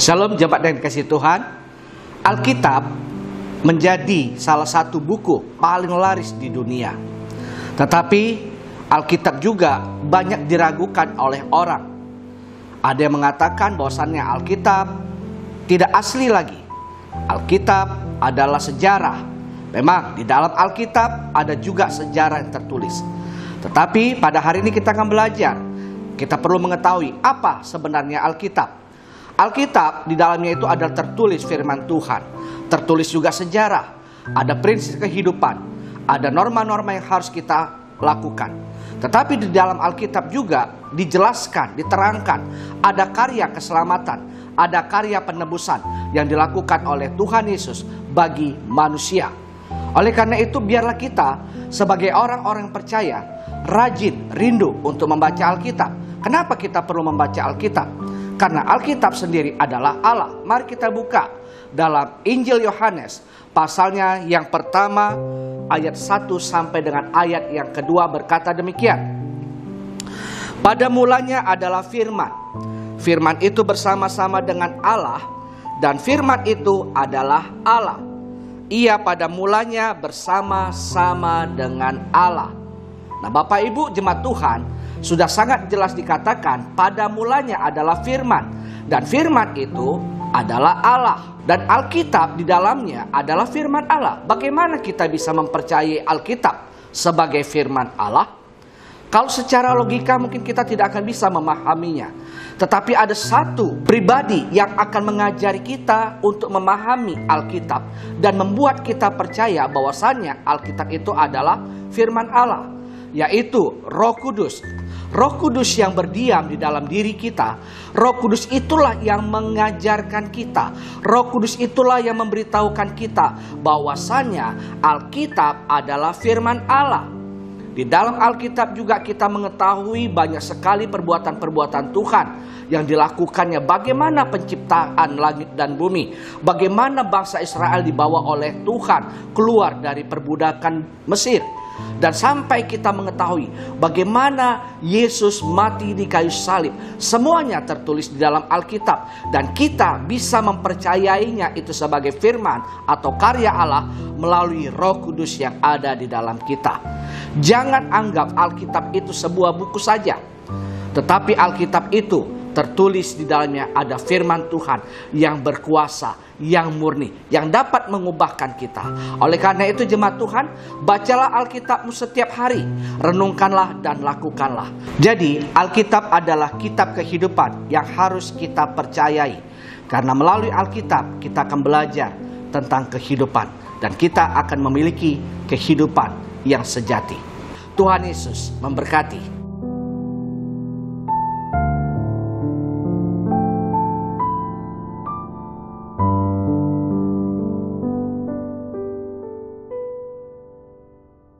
Shalom jemaat yang dikasihi Tuhan. Alkitab menjadi salah satu buku paling laris di dunia. Tetapi Alkitab juga banyak diragukan oleh orang. Ada yang mengatakan bahwasannya Alkitab tidak asli lagi. Alkitab adalah sejarah. Memang di dalam Alkitab ada juga sejarah yang tertulis. Tetapi pada hari ini kita akan belajar. Kita perlu mengetahui apa sebenarnya Alkitab. Alkitab di dalamnya itu adalah tertulis firman Tuhan, tertulis juga sejarah, ada prinsip kehidupan, ada norma-norma yang harus kita lakukan. Tetapi di dalam Alkitab juga dijelaskan, diterangkan, ada karya keselamatan, ada karya penebusan yang dilakukan oleh Tuhan Yesus bagi manusia. Oleh karena itu biarlah kita sebagai orang-orang percaya rajin, rindu untuk membaca Alkitab. Kenapa kita perlu membaca Alkitab? Karena Alkitab sendiri adalah Allah. Mari kita buka dalam Injil Yohanes, pasalnya yang pertama, ayat 1 sampai dengan ayat yang kedua berkata demikian. Pada mulanya adalah firman. Firman itu bersama-sama dengan Allah, dan firman itu adalah Allah. Ia pada mulanya bersama-sama dengan Allah. Nah, Bapak Ibu jemaat Tuhan, sudah sangat jelas dikatakan pada mulanya adalah firman. Dan firman itu adalah Allah. Dan Alkitab di dalamnya adalah firman Allah. Bagaimana kita bisa mempercayai Alkitab sebagai firman Allah? Kalau secara logika mungkin kita tidak akan bisa memahaminya. Tetapi ada satu pribadi yang akan mengajari kita untuk memahami Alkitab. Dan membuat kita percaya bahwasannya Alkitab itu adalah firman Allah, yaitu Roh Kudus. Roh Kudus yang berdiam di dalam diri kita. Roh Kudus itulah yang mengajarkan kita. Roh Kudus itulah yang memberitahukan kita bahwasannya Alkitab adalah firman Allah. Di dalam Alkitab juga kita mengetahui banyak sekali perbuatan-perbuatan Tuhan yang dilakukannya. Bagaimana penciptaan langit dan bumi. Bagaimana bangsa Israel dibawa oleh Tuhan keluar dari perbudakan Mesir. Dan sampai kita mengetahui bagaimana Yesus mati di kayu salib. Semuanya tertulis di dalam Alkitab. Dan kita bisa mempercayainya itu sebagai firman atau karya Allah melalui Roh Kudus yang ada di dalam kita. Jangan anggap Alkitab itu sebuah buku saja. Tetapi Alkitab itu tertulis di dalamnya ada firman Tuhan yang berkuasa, yang murni, yang dapat mengubahkan kita. Oleh karena itu jemaat Tuhan, bacalah Alkitabmu setiap hari, renungkanlah dan lakukanlah. Jadi Alkitab adalah kitab kehidupan yang harus kita percayai. Karena melalui Alkitab kita akan belajar tentang kehidupan dan kita akan memiliki kehidupan yang sejati. Tuhan Yesus memberkati.